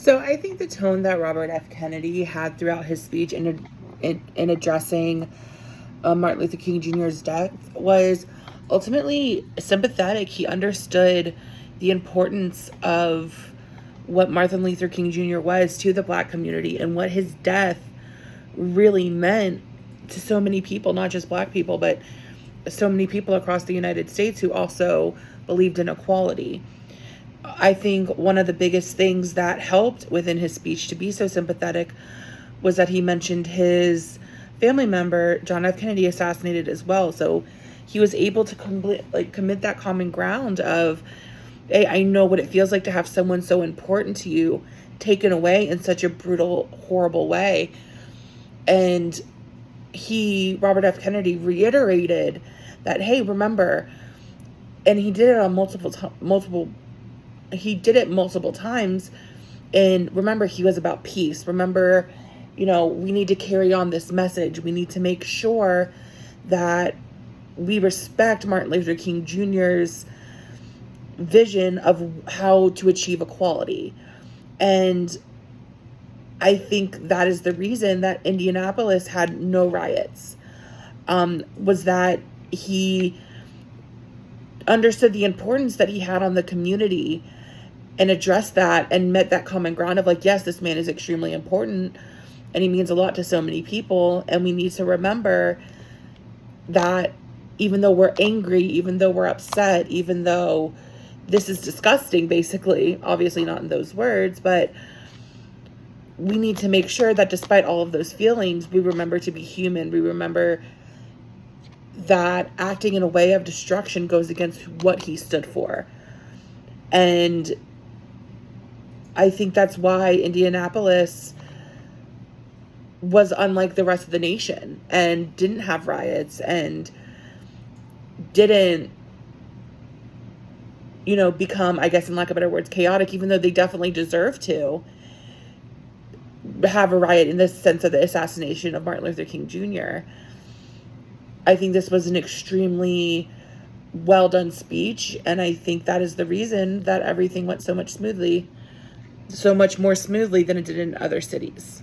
So I think the tone that Robert F. Kennedy had throughout his speech in addressing Martin Luther King Jr.'s death was ultimately sympathetic. He understood the importance of what Martin Luther King Jr. was to the Black community and what his death really meant to so many people, not just Black people, but so many people across the United States who also believed in equality. I think one of the biggest things that helped within his speech to be so sympathetic was that he mentioned his family member, John F. Kennedy, assassinated as well. So he was able to commit that common ground of, hey, I know what it feels like to have someone so important to you taken away in such a brutal, horrible way. And Robert F. Kennedy, reiterated that, hey, remember, and he did it on multiple times. And remember, he was about peace. Remember, we need to carry on this message. We need to make sure that we respect Martin Luther King Jr.'s vision of how to achieve equality. And I think that is the reason that Indianapolis had no riots, was that he understood the importance that he had on the community and addressed that and met that common ground of like, yes, this man is extremely important and he means a lot to so many people. And we need to remember that even though we're angry, even though we're upset, even though this is disgusting, basically, obviously not in those words, but we need to make sure that despite all of those feelings, we remember to be human. We remember that acting in a way of destruction goes against what he stood for. And I think that's why Indianapolis was unlike the rest of the nation and didn't have riots and didn't, become, I guess, in lack of better words, chaotic, even though they definitely deserve to have a riot in the sense of the assassination of Martin Luther King Jr. I think this was an extremely well done speech, and I think that is the reason that everything went so much more smoothly than it did in other cities.